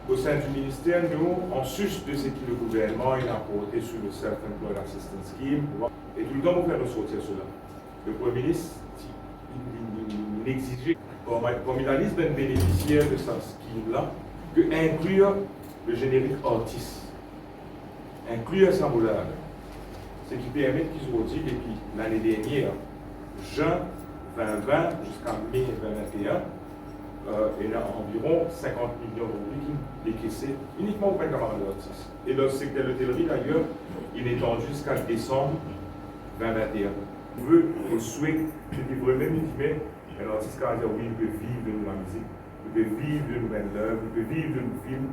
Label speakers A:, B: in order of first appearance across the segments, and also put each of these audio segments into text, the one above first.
A: au sein du ministère, nous, en sus de ce que le gouvernement a apporté sur le Self-Employed Assistance Scheme, et tout le temps, on fait ressortir cela. Le Premier ministre, il exigeait, comme il a dit, un bénéficiaire de ce scheme-là, que inclure le générique artiste, inclure ça moulin, ce qui permet qu'ils ont dit depuis l'année dernière, juin 2020 jusqu'à mai 2021, il y a environ 50 millions d'euros qui sont décaissés uniquement auprès de camarades d'artistes. Et le secteur de l'hôtellerie, d'ailleurs, il est étendu jusqu'à décembre 2021. On veut, on souhaite, je dirais même, un artiste qui va dire oui, il peut vivre de la musique, il peut vivre de nouvelles œuvres, il peut vivre de nos films,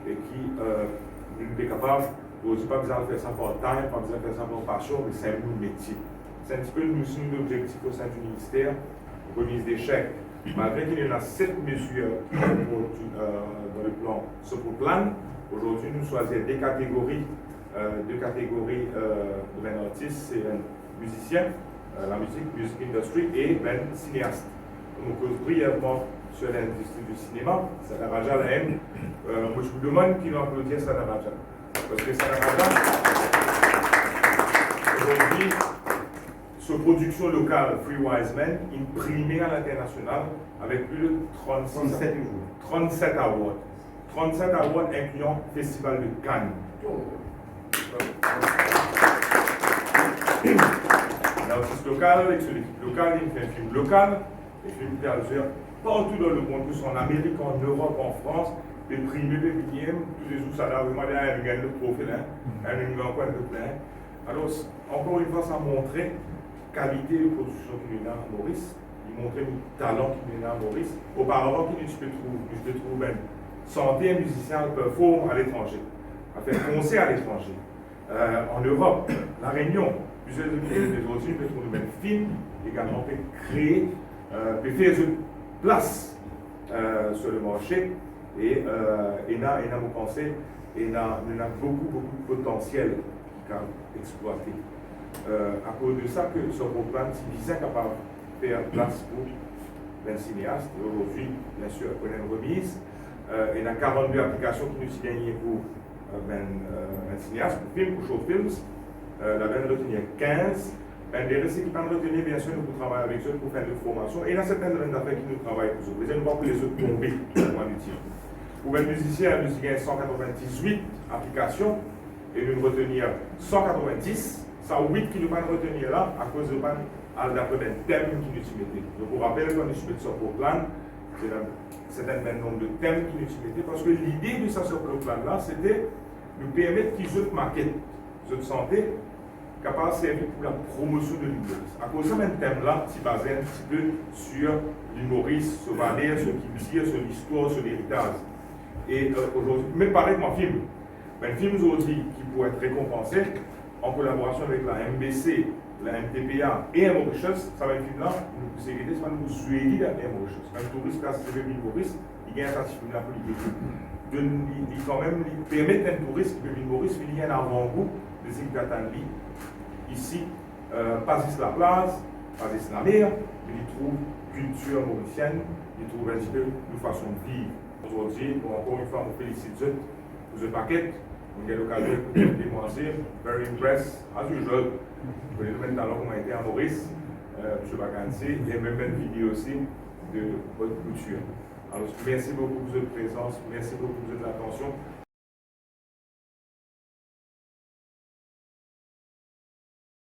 A: et qui est capable, on ne pas besoin de faire ça par time, pas besoin de faire ça par passion, mais c'est un métier. C'est un petit peu nous sommes l'objectif au sein du ministère, remise des chèques. Malgré qu'il y en a 7 mesures dans le plan Soproplan, aujourd'hui nous choisissons deux catégories de artistes, c'est un musicien, la musique industry et un cinéaste. On cause brièvement sur l'industrie du cinéma, Sada Raja la aime. Moi je vous demande qui l'applaudir Sada Raja. Parce que Sada Raja, aujourd'hui, sur production locale, Free Wise Men, une primée à l'international avec plus de 37 awards. 37 awards incluant Festival de Cannes. L'artiste local, avec son équipe locale, il fait un film local, et film théâtre partout dans le monde, que ce soit en Amérique, en Europe, en France, des primés, des millièmes, tous les jours, ça là, vraiment, il y a un trophée là, un numéro de plein. Alors, encore une fois, ça a montré qualité de production qu'il y a à Maurice, il montrait le talent qu'il y a à Maurice. Auparavant, je peux trouver santé, musicien, performe à l'étranger, à faire concert à l'étranger. En Europe, La Réunion, plusieurs des autres îles peuvent trouver un film, également peut créer, peut faire une place sur le marché, et il a pensé, il a beaucoup de potentiel qu'il a exploité. À cause de ça, que ce programme, c'est capable de faire place pour un cinéaste. Aujourd'hui, bien sûr, on a une remise. Il y a 42 applications qui nous sont gagnées pour un cinéaste, pour film, pour short films. La veine retenir 15. Les récits qui peuvent retenir, bien sûr, nous travaillons avec eux pour faire de formation. Et il y a certaines affaires qui nous travaillent pour eux. Vous allez voir que les autres tombent, comment nous dire. Pour un musicien, nous avons 198 applications et nous retenir 190. Ça 8 qui nous vont retenir là à cause de d'après un thème qui nous mettaient. Donc, on rappelle qu'on nous met sur le plan, c'est un nombre de thèmes qui nous mettaient, parce que l'idée de ça sur le plan là, c'était de nous permettre qu'ils aient une maquette, qu'ils aient santé, capable de servir pour la promotion de l'humoriste. À cause de ce thème-là, c'est basé un petit peu sur l'humoriste, sur Valère, sur Kibir, sur l'histoire, sur l'héritage. Et aujourd'hui, même pareil que mon film. Un film aujourd'hui qui pourrait être récompensé en collaboration avec la MBC, la MTPA et un Mauritius, ça va être un film là, nous sécurité, ça va nous suivre à un Mauritius. Un touriste qui a servi une Maurice, il gagne un certificat pour il quand même permettre à un touriste qui peut venir Maurice, il y a un avant-goût de ce qu'il attend ici, pas juste la place, pas juste la mer, mais il trouve culture mauricienne, il trouve un petit peu une façon de vivre. Aujourd'hui, encore une fois, on félicite eux pour ce paquet. On a l'occasion de démontrer, very impressed, as usual. Vous voyez le même talent qu'on a été à Maurice, M. Bagansi, et même une vidéo aussi de haute couture. Alors, merci beaucoup pour votre présence, merci beaucoup pour votre attention.